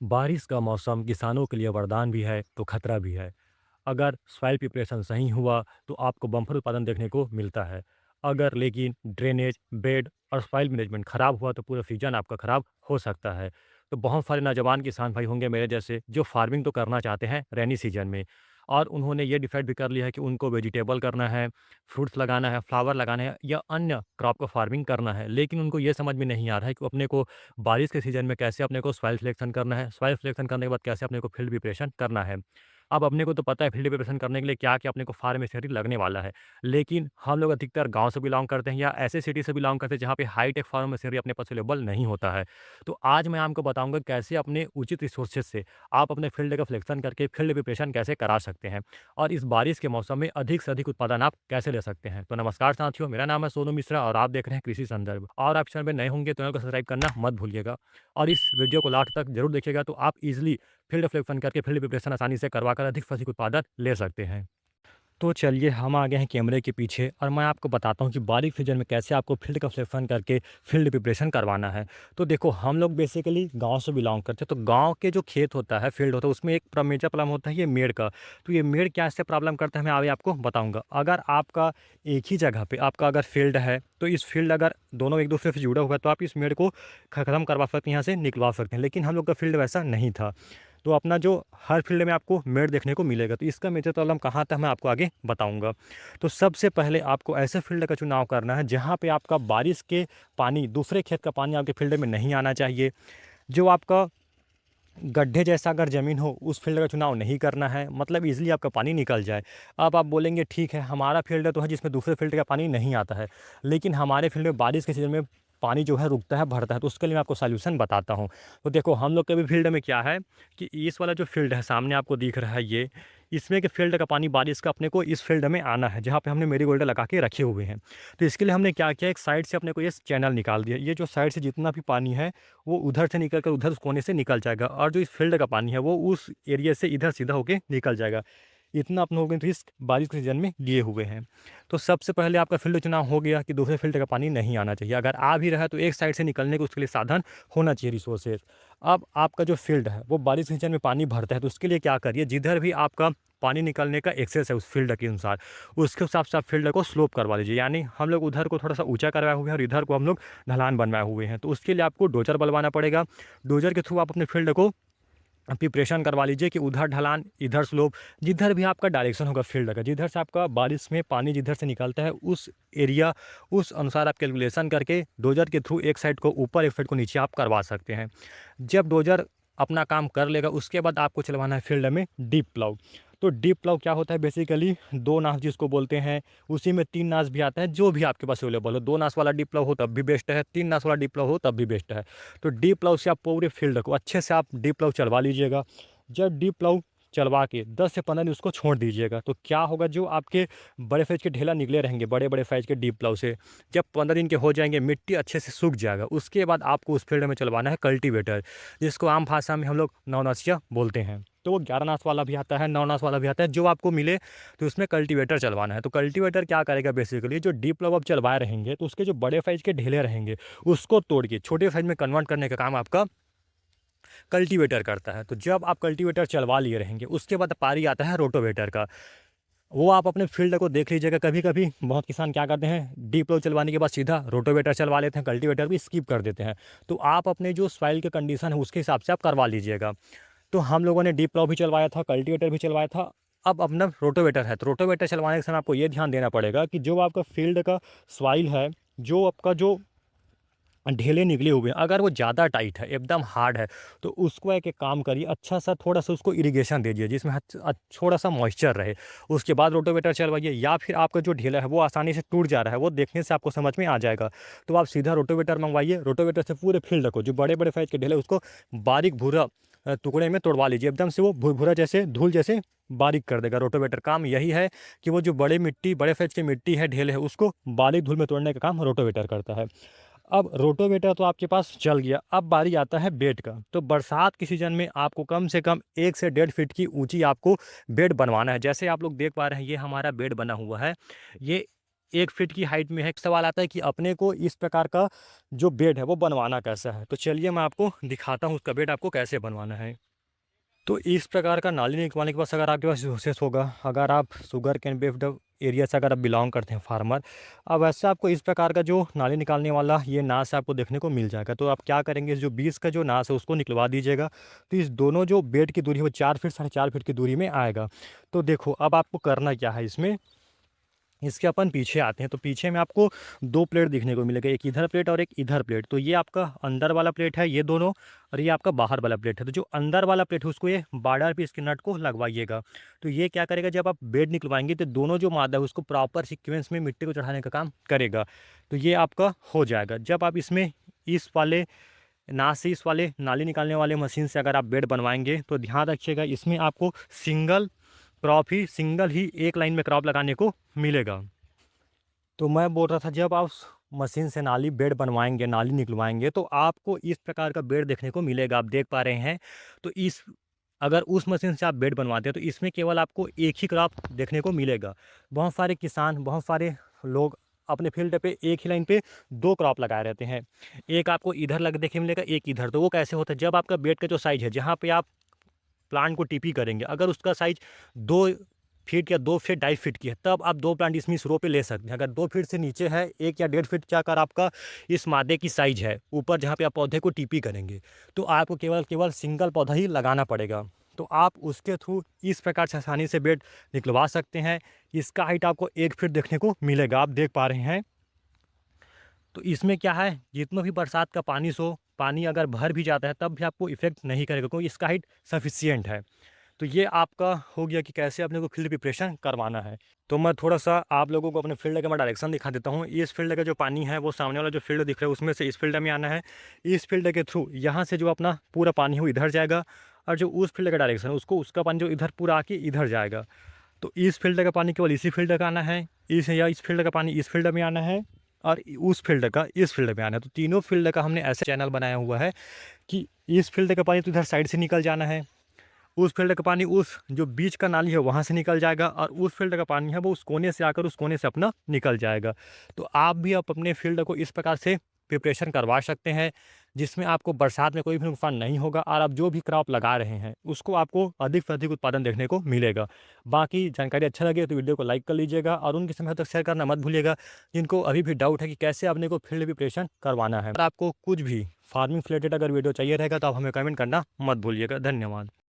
बारिश का मौसम किसानों के लिए वरदान भी है तो खतरा भी है। अगर सॉइल प्रिपरेशन सही हुआ तो आपको बम्पर उत्पादन देखने को मिलता है। अगर लेकिन ड्रेनेज, बेड और सॉइल मैनेजमेंट खराब हुआ तो पूरा सीजन आपका खराब हो सकता है। तो बहुत सारे नौजवान किसान भाई होंगे मेरे जैसे जो फार्मिंग तो करना चाहते हैं रेनी सीजन में, और उन्होंने ये डिसाइड भी कर लिया है कि उनको वेजिटेबल करना है, फ्रूट्स लगाना है, फ्लावर लगाना है या अन्य क्रॉप का फार्मिंग करना है। लेकिन उनको ये समझ में नहीं आ रहा है कि अपने को बारिश के सीज़न में कैसे अपने को सॉइल सिलेक्शन करना है, सॉइल सिलेक्शन करने के बाद कैसे अपने को फील्ड प्रिपरेशन करना है। अब अपने को तो पता है फील्ड प्रिपरेशन करने के लिए क्या-क्या अपने को फार्म मशीनरी लगने वाला है। लेकिन हम लोग अधिकतर गाँव से बिलॉन्ग करते हैं या ऐसे सिटी से बिलॉन्ग करते हैं जहाँ पे हाई-टेक फार्म मशीनरी अपने पास अवेलेबल नहीं होता है। तो आज मैं आपको बताऊँगा कैसे अपने उचित रिसोर्सेज़ से आप अपने फील्ड का सिलेक्शन करके फील्ड प्रिपरेशन कैसे करा सकते हैं और इस बारिश के मौसम में अधिक से अधिक उत्पादन आप कैसे ले सकते हैं। तो नमस्कार साथियों, मेरा नाम है सोनू मिश्रा और आप देख रहे हैं कृषि संदर्भ। और आप चैनल पे नए होंगे तो चैनल को सब्सक्राइब करना मत भूलिएगा और इस वीडियो को लास्ट तक जरूर देखिएगा तो आप इजीली फील्ड सिलेक्शन करके फील्ड प्रिपरेशन आसानी से करवाकर अधिक से अधिक उत्पादन ले सकते हैं। तो चलिए हम आ गए हैं कैमरे के पीछे और मैं आपको बताता हूँ कि बारिश सीजन में कैसे आपको फील्ड का सिलेक्शन करके फील्ड प्रिपरेशन करवाना है। तो देखो हम लोग बेसिकली गांव से बिलोंग करते हैं, तो गांव के जो खेत होता है, फील्ड होता है, उसमें एक मेजर प्रॉब्लम होता है ये मेड़ का। तो ये मेड़ क्या से प्रॉब्लम करता है मैं अभी आपको बताऊँगा। अगर आपका एक ही जगह पर आपका अगर फील्ड है तो इस फील्ड अगर दोनों एक दूसरे से जुड़ा हुआ है तो आप इस मेड़ को ख़त्म करवा सकते हैं, यहाँ से निकलवा सकते हैं। लेकिन हम लोग का फील्ड वैसा नहीं था, तो अपना जो हर फील्ड में आपको मेड़ देखने को मिलेगा। तो इसका मेजर प्रॉब्लम कहाँ था मैं आपको आगे बताऊंगा। तो सबसे पहले आपको ऐसे फील्ड का चुनाव करना है जहाँ पे आपका बारिश के पानी, दूसरे खेत का पानी आपके फील्ड में नहीं आना चाहिए। जो आपका गड्ढे जैसा अगर ज़मीन हो उस फील्ड का चुनाव नहीं करना है, मतलब ईज़िली आपका पानी निकल जाए। अब आप बोलेंगे ठीक है हमारा फील्ड तो है जिसमें दूसरे फील्ड का पानी नहीं आता है, लेकिन हमारे फील्ड में बारिश के सीज़न में पानी जो है रुकता है, भरता है, तो उसके लिए मैं आपको सॉल्यूशन बताता हूँ। तो देखो हम लोग के भी फील्ड में क्या है कि इस वाला जो फील्ड है सामने आपको दिख रहा है ये, इसमें के फील्ड का पानी बारिश का अपने को इस फील्ड में आना है जहाँ पे हमने मेरीगोल्ड लगा के रखे हुए हैं। तो इसके लिए हमने क्या किया, एक साइड से अपने को ये चैनल निकाल दिया। ये जो साइड से जितना भी पानी है वो उधर से निकल कर उधर उस कोने से निकल जाएगा और जो इस फील्ड का पानी है वो उस एरिया से इधर सीधा होके निकल जाएगा। इतना अपने हो गए तो इस बारिश के सीजन में लिए हुए हैं। तो सबसे पहले आपका फील्ड चुनाव हो गया कि दूसरे फील्ड का पानी नहीं आना चाहिए। अगर आ भी रहा है तो एक साइड से निकलने का उसके लिए साधन होना चाहिए, रिसोर्सेज। अब आपका जो फील्ड है वो बारिश के सीजन में पानी भरता है, तो उसके लिए क्या करिए, जिधर भी आपका पानी निकलने का एक्सेस है उस फील्ड के अनुसार, उसके हिसाब से आप फील्ड को स्लोप करवा लीजिए। यानी हम लोग उधर को थोड़ा सा ऊंचा करवाए हुए हैं और इधर को हम लोग ढलान बनवाए हुए हैं। तो उसके लिए आपको डोजर बनवाना पड़ेगा। डोजर के थ्रू आप अपने फील्ड को प्रिपरेशन करवा लीजिए कि उधर ढलान, इधर स्लोप, जिधर भी आपका डायरेक्शन होगा फील्ड का, जिधर से आपका बारिश में पानी जिधर से निकलता है उस एरिया, उस अनुसार आप कैलकुलेशन करके डोजर के थ्रू एक साइड को ऊपर, एक साइड को नीचे आप करवा सकते हैं। जब डोजर अपना काम कर लेगा उसके बाद आपको चलवाना है फील्ड में डीप प्लाउ। तो डीप प्लाउ क्या होता है, बेसिकली 2 नास जिसको बोलते हैं, उसी में 3 नास भी आता है, जो भी आपके पास अवेलेबल हो। 2 नास वाला डीप प्लाउ हो तब भी बेस्ट है, 3 नास वाला डीप प्लाउ हो तब भी बेस्ट है। तो डीप प्लाउ से आप पूरे फील्ड को अच्छे से आप डीप प्लाउ चलवा लीजिएगा। जब डीप प्लाउ चलवा के 10 से 15 दिन उसको छोड़ दीजिएगा तो क्या होगा, जो आपके बड़े साइज के ढेला निकले रहेंगे बड़े बड़े साइज के डीप प्लाउ से, जब 15 दिन के हो जाएंगे मिट्टी अच्छे से सूख जाएगा। उसके बाद आपको उस फील्ड में चलवाना है कल्टीवेटर, जिसको आम भाषा में हम लोग नौनासिया बोलते हैं। तो वो 11 नास वाला भी आता है, 9 नास वाला भी आता है, जो आपको मिले तो उसमें कल्टीवेटर चलवाना है। तो कल्टीवेटर क्या करेगा, बेसिकली जो डीप प्लाउ आप चलवाए रहेंगे तो उसके जो बड़े साइज के ढेले रहेंगे उसको तोड़ के छोटे साइज में कन्वर्ट करने का काम आपका कल्टीवेटर करता है। तो जब आप कल्टीवेटर चलवा लिए रहेंगे उसके बाद पारी आता है रोटोवेटर का। वो आप अपने फील्ड को देख लीजिएगा। कभी कभी बहुत किसान क्या करते हैं, डीप प्लाउ चलवाने के बाद सीधा रोटोवेटर चलवा लेते हैं, कल्टीवेटर भी स्किप कर देते हैं। तो आप अपने जो सॉइल के कंडीशन है उसके हिसाब से आप करवा लीजिएगा। तो हम लोगों ने डीप प्लाउ भी चलवाया था, कल्टीवेटर भी चलवाया था। अब अपना रोटोवेटर है, तो रोटोवेटर चलवाने के समय आपको ये ध्यान देना पड़ेगा कि जो आपका फील्ड का सॉइल है, जो आपका जो ढेले निकले हुए हैं, अगर वो ज़्यादा टाइट है, एकदम हार्ड है, तो उसको एक एक काम करिए, अच्छा सा थोड़ा सा उसको इरिगेशन दीजिए जिसमें थोड़ा सा मॉइस्चर रहे। उसके बाद रोटोवेटर चलवाइए। या फिर आपका जो ढेला है वो आसानी से टूट जा रहा है, वो देखने से आपको समझ में आ जाएगा, तो आप सीधा रोटोवेटर मंगवाइए। रोटोवेटर से पूरे फील्ड को, जो बड़े बड़े साइज के ढेले उसको बारीक भूरा टुकड़े में तोड़वा लीजिए। एकदम से वो भूरा जैसे धूल जैसे बारीक कर देगा। रोटोवेटर काम यही है कि वो जो बड़े साइज की मिट्टी है, ढेले है, उसको बारीक धूल में तोड़ने का काम रोटोवेटर करता है। अब रोटोवेटर तो आपके पास चल गया, अब बारी आता है बेड का। तो बरसात के सीज़न में आपको कम से कम 1 से 1.5 फीट की ऊंची आपको बेड बनवाना है। जैसे आप लोग देख पा रहे हैं ये हमारा बेड बना हुआ है। ये 1 फीट की हाइट में है। सवाल आता है कि अपने को इस प्रकार का जो बेड है वो बनवाना कैसा है? तो चलिए मैं आपको दिखाता हूँ उसका बेड आपको कैसे बनवाना है। तो इस प्रकार का नाली निकलवाने के पास अगर आपके पास रिसोर्सेस होगा, अगर आप शुगर कैन बेस्ड एरिया से अगर आप बिलोंग करते हैं फार्मर, अब वैसे आपको इस प्रकार का जो नाली निकालने वाला ये नास आपको देखने को मिल जाएगा। तो आप क्या करेंगे, जो बीच का जो नास है उसको निकलवा दीजिएगा। तो इस दोनों जो बेड की दूरी है वो 4 फीट 4.5 फीट की दूरी में आएगा। तो देखो अब आपको करना क्या है, इसमें इसके अपन पीछे आते हैं। तो पीछे में आपको 2 प्लेट दिखने को मिलेगा, एक इधर प्लेट और एक इधर प्लेट। तो ये आपका अंदर वाला प्लेट है ये दोनों, और ये आपका बाहर वाला प्लेट है। तो जो अंदर वाला प्लेट है उसको ये बॉर्डर पे इसके नट को लगवाइएगा। तो ये क्या करेगा, जब आप बेड निकलवाएंगे तो दोनों जो मादा है उसको प्रॉपर सीक्वेंस में मिट्टी को चढ़ाने का काम करेगा। तो ये आपका हो जाएगा। जब आप इसमें इस वाले ना से इस वाले नाली निकालने वाले मशीन से अगर आप बेड बनवाएंगे तो ध्यान रखिएगा, इसमें आपको सिंगल ही एक लाइन में क्रॉप लगाने को मिलेगा। तो मैं बोल रहा था, जब आप उस मशीन से नाली बेड बनवाएंगे, नाली निकलवाएंगे, तो आपको इस प्रकार का बेड देखने को मिलेगा, आप देख पा रहे हैं। तो इस अगर उस मशीन से आप बेड बनवाते हैं तो इसमें केवल आपको एक ही क्रॉप देखने को मिलेगा। बहुत सारे किसान, बहुत सारे लोग अपने फील्ड पे एक ही लाइन पे 2 क्रॉप लगाए रहते हैं। एक आपको इधर लग देखने मिलेगा, एक इधर। तो वो कैसे होता है, जब आपका बेड का जो साइज़ है, जहाँ पे आप प्लांट को टीपी करेंगे, अगर उसका साइज 2 फीट या 2 फीट 2.5 फीट की है, तब आप 2 प्लांट इसमें इस रो पे ले सकते हैं। अगर 2 फीट से नीचे है, 1 या 1.5 फीट का अगर आपका इस मादे की साइज है ऊपर जहाँ पे आप पौधे को टीपी करेंगे, तो आपको केवल सिंगल पौधा ही लगाना पड़ेगा। तो आप उसके थ्रू इस प्रकार से आसानी से बेड निकलवा सकते हैं। इसका हाइट आपको 1 फीट देखने को मिलेगा, आप देख पा रहे हैं। तो इसमें क्या है, जितना भी बरसात का पानी अगर भर भी जाता है तब भी आपको इफ़ेक्ट नहीं करेगा, क्योंकि इसका हाइट सफिशिएंट है। तो ये आपका हो गया कि कैसे अपने को फील्ड प्रिपरेशन करवाना है। तो मैं थोड़ा-सा आप लोगों को अपने फील्ड का मैं डायरेक्शन दिखा देता हूँ। इस फील्ड का जो पानी है वो सामने वाला जो फील्ड दिख रहा है उसमें से इस फील्ड में आना है। इस फील्ड के थ्रू यहाँ से जो अपना पूरा पानी है वो इधर जाएगा, और जो उस फील्ड का डायरेक्शन है उसको उसका पानी जो इधर पूरा आके इधर जाएगा। तो इस फील्ड का पानी केवल इसी फील्ड का आना है, इस फील्ड का पानी इस फील्ड में आना है, और उस फील्ड का इस फील्ड में आना है। तो तीनों फील्ड का हमने ऐसे चैनल बनाया हुआ है कि इस फील्ड का पानी तो इधर साइड से निकल जाना है, उस फील्ड का पानी उस जो बीच का नाली है वहाँ से निकल जाएगा, और उस फील्ड का पानी है वो उस कोने से आकर उस कोने से अपना निकल जाएगा। तो आप भी अपने फील्ड को इस प्रकार से प्रिपरेशन करवा सकते हैं, जिसमें आपको बरसात में कोई भी नुकसान नहीं होगा, और आप जो भी क्रॉप लगा रहे हैं उसको आपको अधिक से अधिक उत्पादन देखने को मिलेगा। बाकी जानकारी अच्छा लगे तो वीडियो को लाइक कर लीजिएगा, और उनके समय तक शेयर करना मत भूलिएगा जिनको अभी भी डाउट है कि कैसे अपने को फील्ड प्रिपरेशन करवाना है। अगर आपको कुछ भी फार्मिंग रिलेटेड अगर वीडियो चाहिए रहेगा तो आप हमें कमेंट करना मत भूलिएगा। धन्यवाद।